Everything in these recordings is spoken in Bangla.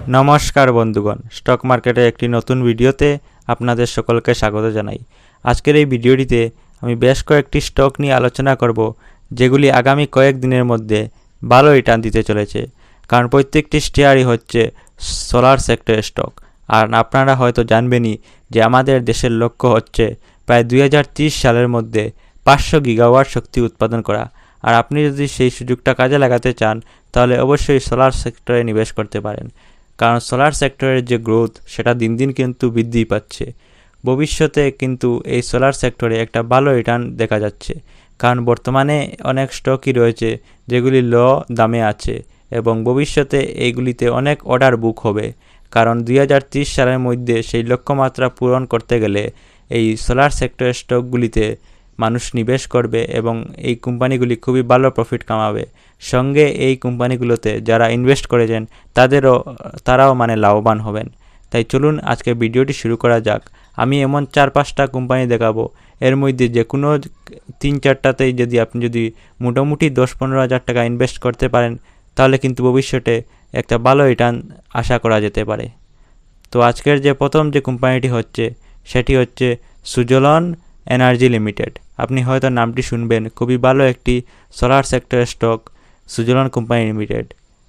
নমস্কার বন্ধুগণ, স্টক মার্কেটের একটি নতুন ভিডিওতে আপনাদের সকলকে স্বাগত জানাই। আজকের এই ভিডিওটিতে আমি বেশ কয়েকটি স্টক নিয়ে আলোচনা করব, যেগুলি আগামী কয়েকদিনের মধ্যে ভালো রিটার্ন দিতে চলেছে। কারণ প্রত্যেকটি শেয়ারই হচ্ছে সোলার সেক্টরের স্টক। আর আপনারা হয়তো জানবেনই যে আমাদের দেশের লক্ষ্য হচ্ছে প্রায় 2030 সালের মধ্যে 500 গিগাওয়াট শক্তি উৎপাদন করা। আর আপনি যদি সেই সুযোগটা কাজে লাগাতে চান, তাহলে অবশ্যই সোলার সেক্টরে নিবেশ করতে পারেন। কারণ সোলার সেক্টরের যে গ্রোথ, সেটা দিন দিন কিন্তু বৃদ্ধি পাচ্ছে। ভবিষ্যতে কিন্তু এই সোলার সেক্টরে একটা ভালো রিটার্ন দেখা যাচ্ছে। কারণ বর্তমানে অনেক স্টকই রয়েছে যেগুলি লো দামে আছে, এবং ভবিষ্যতে এইগুলিতে অনেক অর্ডার বুক হবে। কারণ 2030 সালের মধ্যে সেই লক্ষ্যমাত্রা পূরণ করতে গেলে এই সোলার সেক্টরের স্টকগুলিতে মানুষ নিবেশ করবে এবং এই কোম্পানিগুলি খুবই ভালো প্রফিট কামাবে। সঙ্গে এই কোম্পানিগুলোতে যারা ইনভেস্ট করেছেন তারাও লাভবান হবেন। তাই চলুন আজকে ভিডিওটি শুরু করা যাক। আমি এমন 4-5টা কোম্পানি দেখাবো, এর মধ্যে যে কোনো 3-4টাতেই আপনি মোটামুটি 10-15 হাজার টাকা ইনভেস্ট করতে পারেন, তাহলে কিন্তু ভবিষ্যতে একটা ভালো রিটার্ন আশা করা যেতে পারে। তো আজকের যে প্রথম যে কোম্পানিটি হচ্ছে, সেটি হচ্ছে সুজলন এনার্জি লিমিটেড। আপনি হয়তো নামটি শুনবেন, খুবই ভালো একটি সোলার সেক্টরের স্টক সুজলন কোম্পানি লিমিটেড।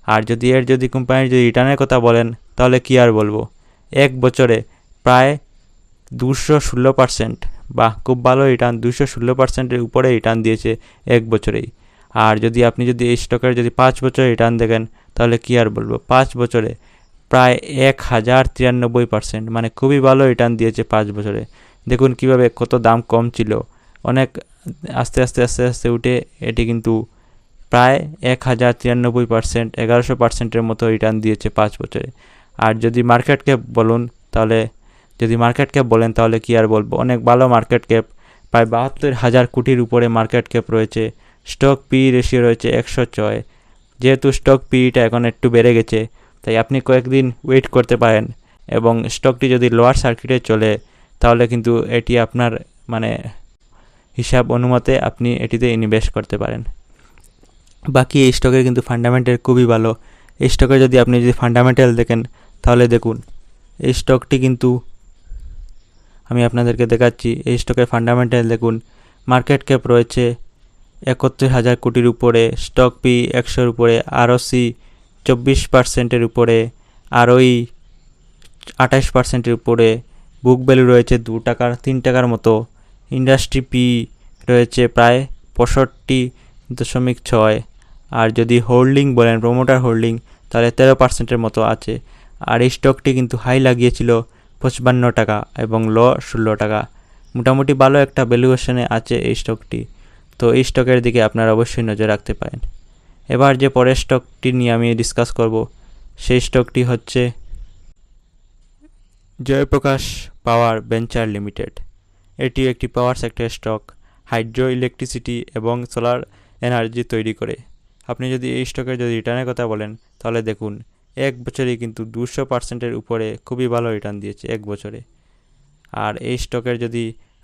আর যদি কোম্পানির রিটার্নের কথা বলেন, তাহলে কি আর বলবো, এক বছরে প্রায় 216%, বা খুব ভালো রিটার্ন, 216%-এর উপরে রিটার্ন দিয়েছে এক বছরেই। আর আপনি এই স্টকের 5 বছরে রিটার্ন দেখেন, তাহলে কি আর বলবো, 5 বছরে প্রায় 1093%, মানে খুবই ভালো রিটার্ন দিয়েছে 5 বছরে। দেখুন কিভাবে, কত দাম কম ছিল, অনেক আস্তে আস্তে আস্তে আস্তে উঠে এটি কিন্তু প্রায় 1093%, 1100%-এর মতো রিটার্ন দিয়েছে 5 বছরে। আর মার্কেট ক্যাপ বলেন, তাহলে কি আর বলবো, অনেক ভালো মার্কেট ক্যাপ, প্রায় 72,000 কোটির উপরে মার্কেট ক্যাপ রয়েছে। স্টক পি রেশিও রয়েছে 106। যেহেতু স্টক পিটা এখন একটু বেড়ে গেছে, তাই আপনি কয়েকদিন ওয়েট করতে পারেন, এবং স্টকটি যদি লোয়ার সার্কিটে চলে, তাহলে কিন্তু এটি আপনার হিসাব অনুমতে আপনি এটিতে ইনভেস্ট করতে পারেন। বাকি এই স্টকের কিন্তু ফান্ডামেন্টাল খুবই ভালো। এই স্টকে আপনি ফান্ডামেন্টাল দেখেন, তাহলে দেখুন এই স্টকটি কিন্তু আমি আপনাদেরকে দেখাচ্ছি। এই স্টকের ফান্ডামেন্টাল দেখুন, মার্কেট ক্যাপ রয়েছে 71,000 কোটির উপরে, স্টক পি 100-র উপরে, আরওসি 24%-এর উপরে, আরওই 28%-এর উপরে, বুক ভ্যালু রয়েছে 3 টাকার মতো, ইন্ডাস্ট্রি পি রয়েছে প্রায় 65.6। আর হোল্ডিং বলেন, প্রোমোটার হোল্ডিং, তাহলে 13%-এর মতো আছে। আর এই স্টকটি কিন্তু হাই লাগিয়েছিল 55 টাকা এবং লো 16 টাকা। মোটামুটি ভালো একটা ভ্যালুয়েশনে আছে এই স্টকটি। তো এই স্টকের দিকে আপনারা অবশ্যই নজর রাখতে পারেন। এবার যে পরের স্টকটি নিয়ে আমি ডিসকাস করব, সেই স্টকটি হচ্ছে জয়প্রকাশ পাওয়ার ভেঞ্চার লিমিটেড। এটি একটি পাওয়ার সেক্টরের স্টক, হাইড্রো ইলেকট্রিসিটি এবং সোলার এনার্জি তৈরি করে। আপনি এই স্টকের রিটার্নের কথা বলেন, তাহলে দেখুন এক বছরে কিন্তু 200%-এর উপরে খুবই ভালো রিটার্ন দিয়েছে এক বছরে। আর এই স্টকের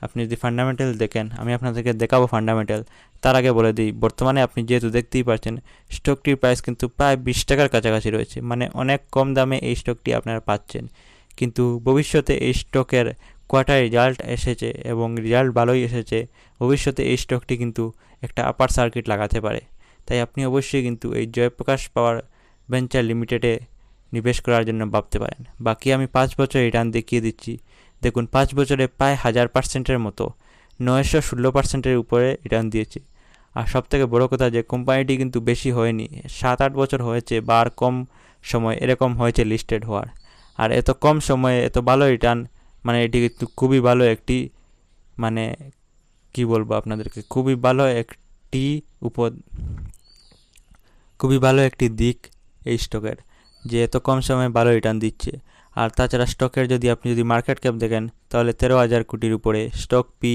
আপনি ফান্ডামেন্টাল দেখেন, আমি আপনাদেরকে দেখাবো ফান্ডামেন্টাল। তার আগে বলে দিই, বর্তমানে আপনি যেহেতু দেখতেই পাচ্ছেন, স্টকটির প্রাইস কিন্তু প্রায় 20 টাকার কাছাকাছি রয়েছে, মানে অনেক কম দামে এই স্টকটি আপনারা পাচ্ছেন। কিন্তু ভবিষ্যতে এই স্টকের কোয়ার্টার রেজাল্ট এসেছে এবং রেজাল্ট ভালোই এসেছে। ভবিষ্যতে এই স্টকটি কিন্তু একটা আপার সার্কিট লাগাতে পারে। তাই আপনি অবশ্যই কিন্তু এই জয়প্রকাশ পাওয়ার ভেঞ্চার লিমিটেডে নিবেশ করার জন্য ভাবতে পারেন। বাকি আমি 5 বছর রিটার্ন দেখিয়ে দিচ্ছি। দেখুন 5 বছরে প্রায় 1000%-এর মতো, 916%-এর উপরে রিটার্ন দিয়েছে। আর সবথেকে বড় কথা, যে কোম্পানিটি কিন্তু বেশি হয়নি, 7-8 বছর হয়েছে, বা আর কম সময় এরকম হয়েছে লিস্টেড হওয়ার। আর এত কম সময়ে এত ভালো রিটার্ন, এটি কিন্তু খুবই ভালো একটি কি বলবো আপনাদেরকে, খুবই ভালো একটি দিক এই স্টকের, যে এত কম সময়ে ভালো রিটার্ন দিচ্ছে। আর তাছাড়া স্টকের আপনি মার্কেট ক্যাপ দেখেন, তাহলে 13,000 কোটির উপরে, স্টক পি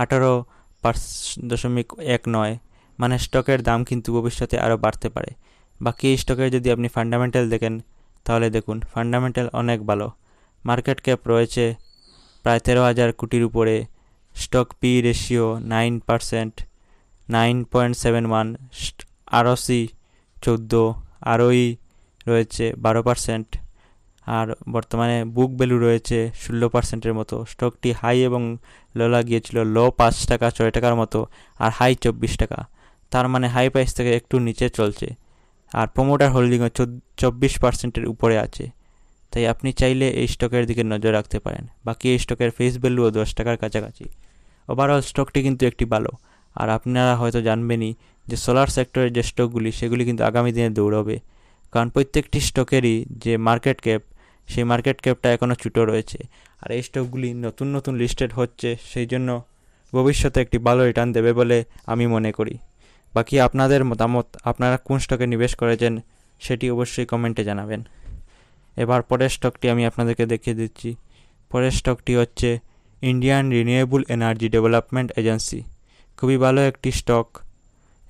18.19, স্টকের দাম কিন্তু ভবিষ্যতে আরও বাড়তে পারে। বাকি এই স্টকের আপনি ফান্ডামেন্টাল দেখেন, তাহলে দেখুন ফান্ডামেন্টাল অনেক ভালো। মার্কেট ক্যাপ রয়েছে প্রায় 13,000 কোটির উপরে, স্টক পি রেশিও 9%, 9.71, আরওসি 14, আরওই রয়েছে 12%, আর বর্তমানে বুক ভ্যালু রয়েছে 16%-এর মতো। স্টকটি হাই এবং লো লাগিয়েছিল, লো 5 টাকা 6 টাকার মতো আর হাই 24 টাকা, তার মানে হাই প্রাইস থেকে একটু নিচে চলছে। আর প্রোমোটার হোল্ডিংও 24%-এর উপরে আছে, তাই আপনি চাইলে এই স্টকের দিকে নজর রাখতে পারেন। বাকি এই স্টকের ফেস ভ্যালুও 10 টাকার কাছাকাছি। ওভারঅল স্টকটি কিন্তু একটি ভালো। আর আপনারা হয়তো জানবেনই যে সোলার সেক্টরের যে স্টকগুলি সেগুলি কিন্তু আগামী দিনে দৌড়বে, কারণ প্রত্যেকটি স্টকেরই যে মার্কেট ক্যাপ, সেই মার্কেট ক্যাপটা এখনও ছোটো রয়েছে। আর এই স্টকগুলি নতুন নতুন লিস্টেড হচ্ছে, সেই জন্য ভবিষ্যতে একটি ভালো রিটার্ন দেবে বলে আমি মনে করি। বাকি আপনাদের মতামত, আপনারা কোন স্টকে নিবেশ করেছেন সেটি অবশ্যই কমেন্টে জানাবেন। এবার পরের স্টকটি আমি আপনাদেরকে দেখিয়ে দিচ্ছি। পরের স্টকটি হচ্ছে Indian renewable energy development agency. খুবই ভালো একটি স্টক,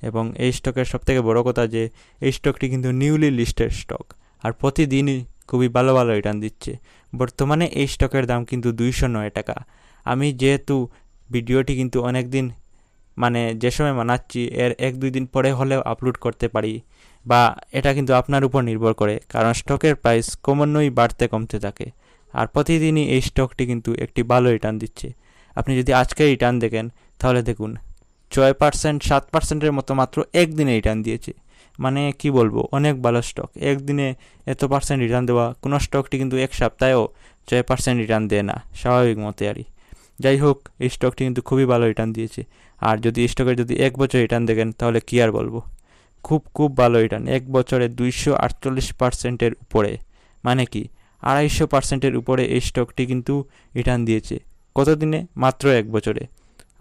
এবং এই স্টকের সবথেকে বড় কথা যে এই স্টকটি কিন্তু নিউলি লিস্টেড স্টক আর প্রতিদিনই খুবই ভালো ভালো রিটার্ন দিচ্ছে। বর্তমানে এই স্টকের দাম কিন্তু 209 টাকা। আমি যেহেতু ভিডিওটি কিন্তু অনেক দিন যে সময় বানাচ্ছি এর 1-2 দিন পরে হলেও আপলোড করতে পারি, বা এটা কিন্তু আপনার উপর নির্ভর করে, কারণ স্টকের প্রাইস ক্রমান্বয়েই বাড়তে কমতে থাকে। আর প্রতিদিনই এই স্টকটি কিন্তু একটি ভালো রিটার্ন দিচ্ছে। আপনি যদি আজকে রিটার্ন দেখেন তাহলে দেখুন 6%, 7%-এর মতো মাত্র একদিনে রিটার্ন দিয়েছে। কি বলবো, অনেক ভালো স্টক। একদিনে এত পার্সেন্ট রিটার্ন দেওয়া, কোনো স্টকটি কিন্তু এক সপ্তাহেও 6% রিটার্ন দেয় না স্বাভাবিক মতে আরই। যাই হোক, এই স্টকটি কিন্তু খুবই ভালো রিটার্ন দিয়েছে। আর যদি এই স্টকের যদি 1 বছর রিটার্ন দেখেন তাহলে কি আর বলবো, খুব খুব ভালো রিটার্ন। 1 বছরে 248%-এর উপরে, কি 250%-এর উপরে এই স্টকটি কিন্তু রিটার্ন দিয়েছে। কত দিনে? মাত্র 1 বছরে।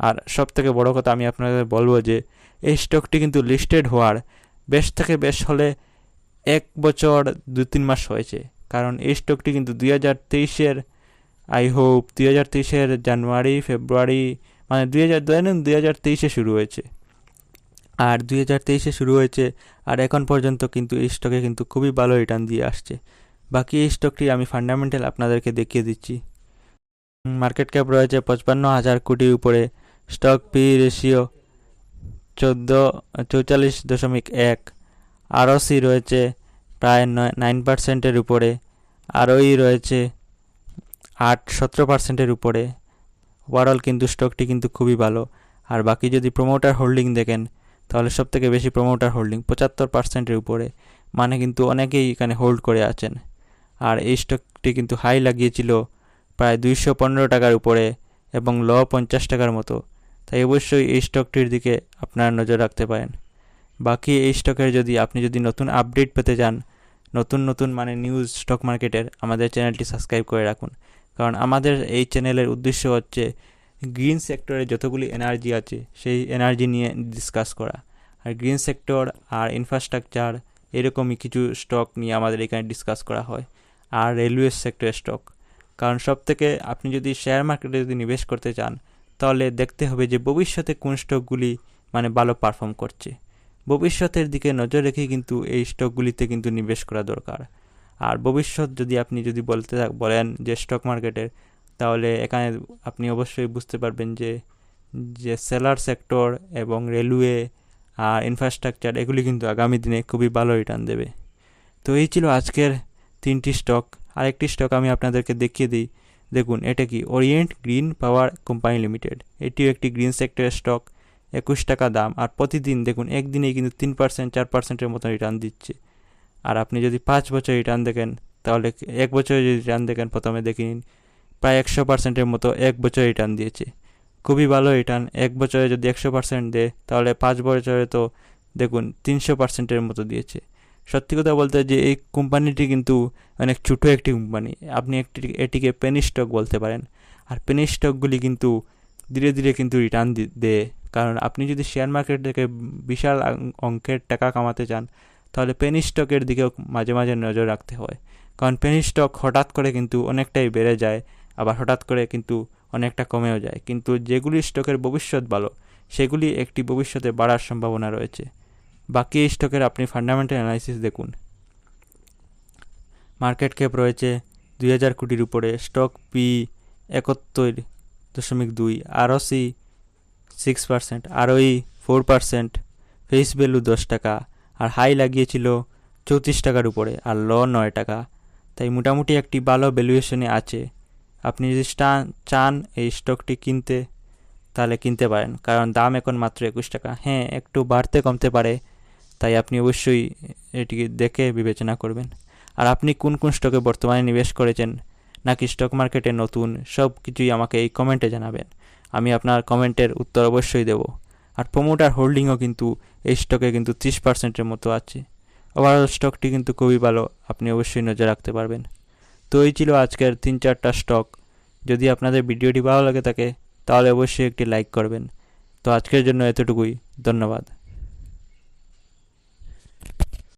আর সব থেকে বড়ো কথা আমি আপনাদের বলবো যে এই স্টকটি কিন্তু লিস্টেড হওয়ার বেশ থেকে বেশ হলে 1 বছর 2-3 মাস হয়েছে, কারণ এই স্টকটি কিন্তু 2023-এর জানুয়ারি ফেব্রুয়ারি 2023-এ শুরু হয়েছে। আর 2023-এ শুরু হয়েছে আর এখন পর্যন্ত কিন্তু এই স্টকে কিন্তু খুবই ভালো রিটার্ন দিয়ে আসছে। বাকি এই স্টকটি আমি ফান্ডামেন্টাল আপনাদেরকে দেখিয়ে দিচ্ছি। মার্কেট ক্যাপ রয়েছে 55,000 কোটির উপরে, স্টক পি রেশিও 44.1, আরওসি রয়েছে প্রায় 9%-এর উপরে, আরওই রয়েছে 17%-এর উপরে। ওভারঅল কিন্তু স্টকটি কিন্তু খুবই ভালো। আর বাকি যদি প্রোমোটার হোল্ডিং দেখেন তাহলে সবথেকে বেশি প্রোমোটার হোল্ডিং 75%-এর উপরে, কিন্তু অনেকেই এখানে হোল্ড করে আছেন। আর এই স্টকটি কিন্তু হাই লাগিয়েছিল প্রায় 215 টাকার উপরে এবং লো 50 টাকার মতো, তাই অবশ্যই এই স্টকটির দিকে আপনারা নজর রাখতে পারেন। বাকি এই স্টকের আপনি যদি নতুন আপডেট পেতে চান, নতুন নতুন নিউজ স্টক মার্কেটের, আমাদের চ্যানেলটি সাবস্ক্রাইব করে রাখুন, কারণ আমাদের এই চ্যানেলের উদ্দেশ্য হচ্ছে গ্রিন সেক্টরে যতগুলি এনার্জি আছে সেই এনার্জি নিয়ে ডিসকাস করা। আর গ্রিন সেক্টর আর ইনফ্রাস্ট্রাকচার এরকমই কিছু স্টক নিয়ে আমাদের এখানে ডিসকাস করা হয়। আর রেলওয়ে সেক্টরের স্টক, কারণ সবথেকে আপনি যদি শেয়ার মার্কেটে যদি নিবেশ করতে চান তাহলে দেখতে হবে যে ভবিষ্যতে কোন স্টকগুলি ভালো পারফর্ম করছে। ভবিষ্যতের দিকে নজর রেখে কিন্তু এই স্টকগুলিতে কিন্তু নিবেশ করা দরকার। আর ভবিষ্যৎ আপনি বলেন যে স্টক মার্কেটের, তাহলে এখানে আপনি অবশ্যই বুঝতে পারবেন যে সেলার সেক্টর এবং রেলওয়ে আর ইনফ্রাস্ট্রাকচার এগুলি কিন্তু আগামী দিনে খুবই ভালো রিটার্ন দেবে। তো এই ছিল আজকের 3টি স্টক। আরেকটি স্টক আমি আপনাদেরকে দেখিয়ে দিই। দেখুন, এটা কি ওরিয়েন্ট গ্রিন পাওয়ার কোম্পানি লিমিটেড। এটিও একটি গ্রিন সেক্টরের স্টক, 21 টাকা দাম। আর প্রতিদিন দেখুন একদিনেই কিন্তু 3%, 4%-এর মতো রিটার্ন দিচ্ছে। আর আপনি যদি 5 বছর রিটার্ন দেখেন তাহলে 1 বছরে যদি রিটার্ন দেখেন, প্রথমে দেখে নিন, প্রায় 100%-এর মতো 1 বছর রিটার্ন দিয়েছে। খুবই ভালো রিটার্ন। 1 বছরে যদি 100% দেয় তাহলে 5 বছরে তো দেখুন 300%-এর মতো দিয়েছে। সত্যি কথা বলতে যে এই কোম্পানিটি কিন্তু অনেক ছোটো একটি কোম্পানি, আপনি এটিকে পেনি স্টক বলতে পারেন। আর পেনি স্টকগুলি কিন্তু ধীরে ধীরে কিন্তু রিটার্ন দেয়, কারণ আপনি যদি শেয়ার মার্কেট থেকে বিশাল অঙ্কের টাকা কামাতে চান তাহলে পেনি স্টকের দিকেও মাঝে মাঝে নজর রাখতে হয়, কারণ পেনি স্টক হঠাৎ করে কিন্তু অনেকটাই বেড়ে যায়, আবার হঠাৎ করে কিন্তু অনেকটা কমেও যায়। কিন্তু যেগুলি স্টকের ভবিষ্যৎ ভালো সেগুলি একটি ভবিষ্যতে বাড়ার সম্ভাবনা রয়েছে। বাকি স্টকের আপনি ফান্ডামেন্টাল অ্যানালাইসিস দেখুন। মার্কেট ক্যাপ রয়েছে 2000 কোটির উপরে, stock P 71.2, ROC 6%, আরওই 4%, face value 10 টাকা, আর হাই লাগিয়েছিল 34 টাকার উপরে আর লো 9 টাকা। তাই মোটামুটি একটি ভালো ভ্যালুয়েশনে আছে। আপনি যদি চান এই স্টকটি কিনতে, তাহলে কিনতে পারেন, কারণ দাম এখন মাত্র 21 টাকা। হ্যাঁ, একটু বাড়তে কমতে পারে, তাই আপনি অবশ্যই এটিকে দেখে বিবেচনা করবেন। আর আপনি কোন কোন স্টকে বর্তমানে নিবেশ করেছেন, নাকি স্টক মার্কেটে নতুন, সব কিছুই আমাকে এই কমেন্টে জানাবেন। আমি আপনার কমেন্টের উত্তর অবশ্যই দেব। আর প্রোমোটার হোল্ডিংও কিন্তু এই স্টকে কিন্তু 30%-এর মতো আছে। ওভারঅল স্টকটি কিন্তু খুবই ভালো, আপনি অবশ্যই নজর রাখতে পারবেন। তো এই ছিল আজকের 3-4টা স্টক। যদি আপনাদের ভিডিওটি ভালো লাগে থাকে তাহলে অবশ্যই একটি লাইক করবেন। তো আজকের জন্য এতটুকুই, ধন্যবাদ।